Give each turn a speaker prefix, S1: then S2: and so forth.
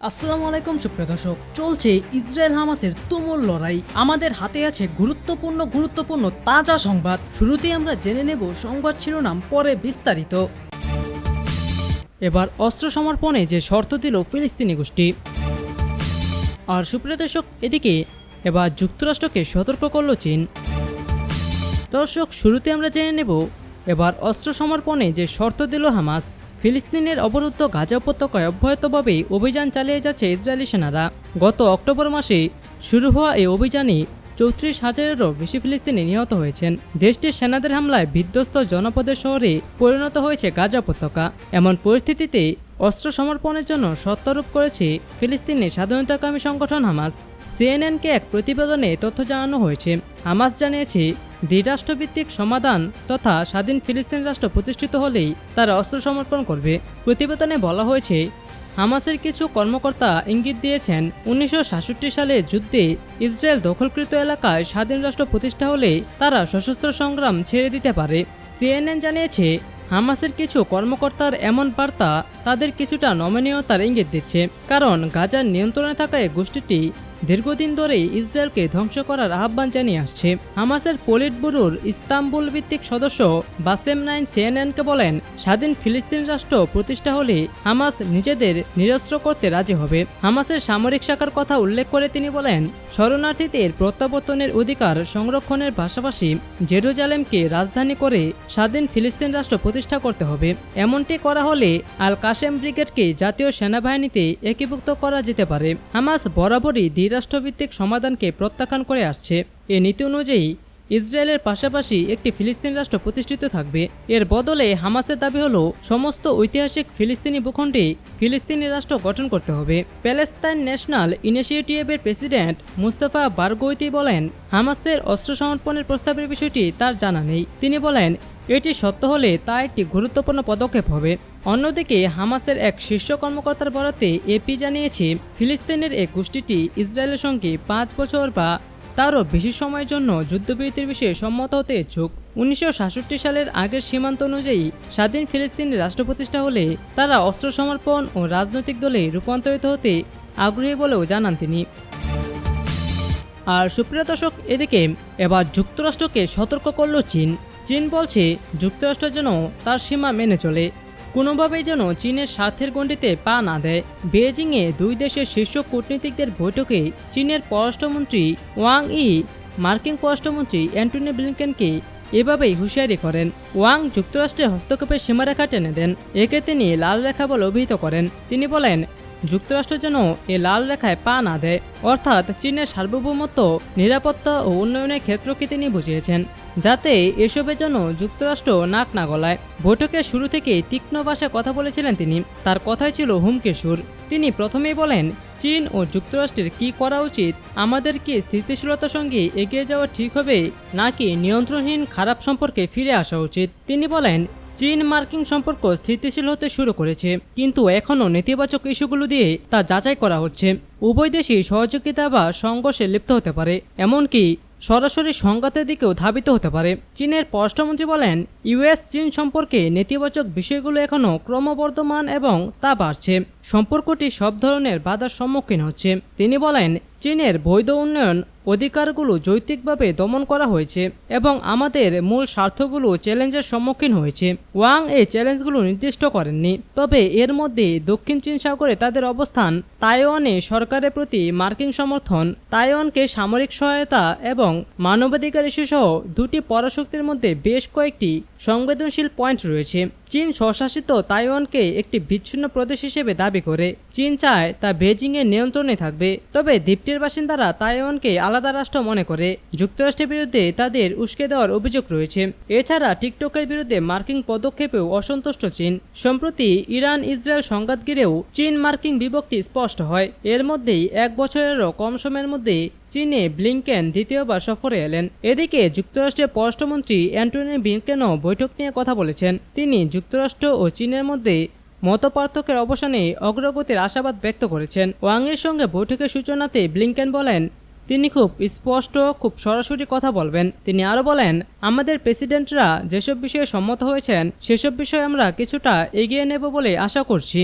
S1: আসসালামু আলাইকুম সুপ্রিয় দর্শক, চলছে ইসরায়েল হামাসের তুমুল লড়াই। আমাদের হাতে আছে গুরুত্বপূর্ণ তাজা সংবাদ। শুরুতেই আমরা জেনে নেব সংবাদ শিরোনাম, পরে বিস্তারিত। এবার অস্ত্র সমর্পণে যে শর্ত দিল ফিলিস্তিনি গোষ্ঠী। আর সুপ্রিয় দর্শক, এদিকে এবার যুক্তরাষ্ট্রকে সতর্ক করল চীন। দর্শক, শুরুতে আমরা জেনে নেব এবার অস্ত্র সমর্পণে যে শর্ত দিল হামাস। ফিলিস্তিনের অবরুদ্ধ গাজা উপত্যকায় অব্যাহতভাবে অভিযান চালিয়ে যাচ্ছে ইসরায়েলি সেনারা। গত অক্টোবর মাসে শুরু হওয়া এই অভিযানে 34,000-এরও বেশি ফিলিস্তিনি নিহত হয়েছেন। দেশটির সেনাদের হামলায় বিধ্বস্ত জনপদের শহরে পরিণত হয়েছে গাজা উপত্যকা। এমন পরিস্থিতিতে অস্ত্র সমর্পণের জন্য শর্তারোপ করেছে ফিলিস্তিনের স্বাধীনতাকামী সংগঠন হামাস। সিএনএনকে এক প্রতিবেদনে তথ্য জানানো হয়েছে। হামাস জানিয়েছে, দ্বিরাষ্ট্রভিত্তিক সমাধান তথা স্বাধীন ফিলিস্তিন রাষ্ট্র প্রতিষ্ঠিত হলেই তারা অস্ত্র সমর্পণ করবে। প্রতিবেদনে বলা হয়েছে, হামাসের কিছু কর্মকর্তা ইঙ্গিত দিয়েছেন 1967 সালে যুদ্ধে ইসরায়েল দখলকৃত এলাকায় স্বাধীন রাষ্ট্র প্রতিষ্ঠা হলে তারা সশস্ত্র সংগ্রাম ছেড়ে দিতে পারে। সিএনএন জানিয়েছে, হামাসের কিছু কর্মকর্তার এমন বার্তা তাদের কিছুটা নমনীয়তার ইঙ্গিত দিচ্ছে, কারণ গাজার নিয়ন্ত্রণে থাকা এই গোষ্ঠীটি দীর্ঘদিন ধরেই ইসরায়েলকে ধ্বংস করার আহ্বান জানিয়ে আসছে। হামাসের পলিট ব্যুরোর ইস্তাম্বুল ভিত্তিক সদস্য বাসেম নাইন সিএনএনকে বলেন, স্বাধীন ফিলিস্তিন রাষ্ট্র প্রতিষ্ঠা হলে হামাস নিজেদের নিরস্ত্র করতে রাজি হবে। হামাসের সামরিক শাখার কথা উল্লেখ করে তিনি বলেন, শরণার্থীদের প্রত্যাবর্তনের অধিকার সংরক্ষণের পাশাপাশি জেরুজালেমকে রাজধানী করে স্বাধীন ফিলিস্তিন রাষ্ট্র প্রতিষ্ঠা করতে হবে। এমনটি করা হলে আল কাসেম ব্রিগেডকে জাতীয় সেনাবাহিনীতে একীভূত করা যেতে পারে। হামাস বরাবরই দ্বিরাষ্ট্রভিত্তিক সমাধানকে প্রত্যাখ্যান করে আসছে। এ নীতি অনুযায়ী ইসরায়েলের পাশাপাশি একটি ফিলিস্তিন রাষ্ট্র প্রতিষ্ঠিত থাকবে। এর বদলে হামাসের দাবি হলো, সমস্ত ঐতিহাসিক ফিলিস্তিনি ভূখণ্ডে ফিলিস্তিনি রাষ্ট্র গঠন করতে হবে। প্যালেস্তাইন ন্যাশনাল ইনিশিয়েটিভের প্রেসিডেন্ট মুস্তাফা বারগোইতি বলেন, হামাসের অস্ত্র সমর্পণের প্রস্তাবের বিষয়টি তার জানা নেই। তিনি বলেন, এটি সত্য হলে তা একটি গুরুত্বপূর্ণ পদক্ষেপ হবে। অন্যদিকে হামাসের এক শীর্ষ কর্মকর্তার বরাতে এপি জানিয়েছে, ফিলিস্তিনের এই গোষ্ঠীটি ইসরায়েলের সঙ্গে 5 বছর বা তারও বেশি সময়ের জন্য যুদ্ধবিরতির বিষয়ে সম্মত হতে ইচ্ছুক। 1967 সালের আগের সীমান্ত অনুযায়ী স্বাধীন ফিলিস্তিনি রাষ্ট্র প্রতিষ্ঠা হলে তারা অস্ত্র সমর্পণ ও রাজনৈতিক দলে রূপান্তরিত হতে আগ্রহী বলেও জানান তিনি। আর সুপ্রিয় দর্শক, এদিকে এবার যুক্তরাষ্ট্রকে সতর্ক করল চীন। চীন বলছে, যুক্তরাষ্ট্র যেন তার সীমা মেনে চলে, কোনোভাবেই যেন চীনের স্বার্থের গণ্ডিতে পা না দেয়। বেজিংয়ে দুই দেশের শীর্ষ কূটনীতিকদের বৈঠকে চীনের পররাষ্ট্রমন্ত্রী ওয়াং ই মার্কিন পররাষ্ট্রমন্ত্রী অ্যান্টনি ব্লিংকেনকে এভাবেই হুঁশিয়ারি করেন। ওয়াং যুক্তরাষ্ট্রের হস্তক্ষেপের সীমারেখা টেনে দেন। একে তিনি লাল রেখা বলে অভিহিত করেন। তিনি বলেন, যুক্তরাষ্ট্র যেন এ লাল রেখায় পা না দেয়, অর্থাৎ চীনের সার্বভৌমত্ব, নিরাপত্তা ও উন্নয়নের ক্ষেত্রকে তিনি বুঝিয়েছেন, যাতে এসবের জন্য যুক্তরাষ্ট্র নাক না গলায়। বৈঠকের শুরু থেকেই তীক্ষ্ণ ভাষায় কথা বলেছিলেন তিনি। তার কথাই ছিল হুমকির সুর। তিনি প্রথমেই বলেন, চীন ও যুক্তরাষ্ট্রের কি করা উচিত? আমাদের কি স্থিতিশীলতার সঙ্গে এগিয়ে যাওয়া ঠিক হবে, নাকি নিয়ন্ত্রণহীন খারাপ সম্পর্কে ফিরে আসা উচিত? তিনি বলেন, চীন মার্কিন সম্পর্ক স্থিতিশীল হতে শুরু করেছে, কিন্তু এখনও নেতিবাচক ইস্যুগুলো দিয়ে তা যাচাই করা হচ্ছে। উভয় দেশই সহযোগিতা বা সংঘর্ষে লিপ্ত হতে পারে, এমনকি সরাসরি সংঘাতের দিকেও ধাবিত হতে পারে। চীনের পররাষ্ট্রমন্ত্রী বলেন, ইউএস চীন সম্পর্কে নেতিবাচক বিষয়গুলো এখনও ক্রমবর্ধমান এবং তা বাড়ছে। সম্পর্কটি সব ধরনের বাধার সম্মুখীন হচ্ছে। তিনি বলেন, চীনের বৈধ উন্নয়ন অধিকারগুলো যৌক্তিকভাবে দমন করা হয়েছে এবং আমাদের মূল স্বার্থগুলো চ্যালেঞ্জের সম্মুখীন হয়েছে। ওয়াং এই চ্যালেঞ্জগুলো নির্দিষ্ট করেননি, তবে এর মধ্যে দক্ষিণ চীন সাগরে তাদের অবস্থান, তাইওয়ানে সরকারের প্রতি মার্কিন সমর্থন, তাইওয়ানকে সামরিক সহায়তা এবং মানবাধিকার ইস্যুসহ দুটি পরাশক্তির মধ্যে বেশ কয়েকটি সংবেদনশীল পয়েন্ট রয়েছে। চীন স্বশাসিত তাইওয়ানকে একটি বিচ্ছিন্ন প্রদেশ হিসেবে দাবি করে। চীন চায় তা বেজিংয়ের নিয়ন্ত্রণে থাকবে, তবে দ্বীপটির বাসিন্দারা তাইওয়ানকে আলাদা রাষ্ট্র মনে করে। যুক্তরাষ্ট্রের বিরুদ্ধে তাদের উস্কে দেওয়ার অভিযোগ রয়েছে। এছাড়া টিকটকের বিরুদ্ধে মার্কিন পদক্ষেপেও অসন্তুষ্ট চীন। সম্প্রতি ইরান ইসরায়েল সংঘাত ঘিরেও চীন মার্কিন বিভক্তি স্পষ্ট হয়। এর মধ্যেই 1 বছরেরও কম সময়ের মধ্যে চীনে ব্লিংকেন দ্বিতীয়বার সফরে এলেন। এদিকে যুক্তরাষ্ট্রের পররাষ্ট্রমন্ত্রী অ্যান্টনি ব্লিংকেনও বৈঠক নিয়ে কথা বলেছেন। তিনি যুক্তরাষ্ট্র ও চীনের মধ্যে মতপার্থক্যের অবসানে অগ্রগতির আশাবাদ ব্যক্ত করেছেন। ওয়াংয়ের সঙ্গে বৈঠকের সূচনাতে ব্লিংকেন বলেন, তিনি খুব স্পষ্ট, খুব সরাসরি কথা বলবেন। তিনি আরও বলেন, আমাদের প্রেসিডেন্টরা যেসব বিষয়ে সম্মত হয়েছেন সেসব বিষয়ে আমরা কিছুটা এগিয়ে নেব বলে আশা করছি।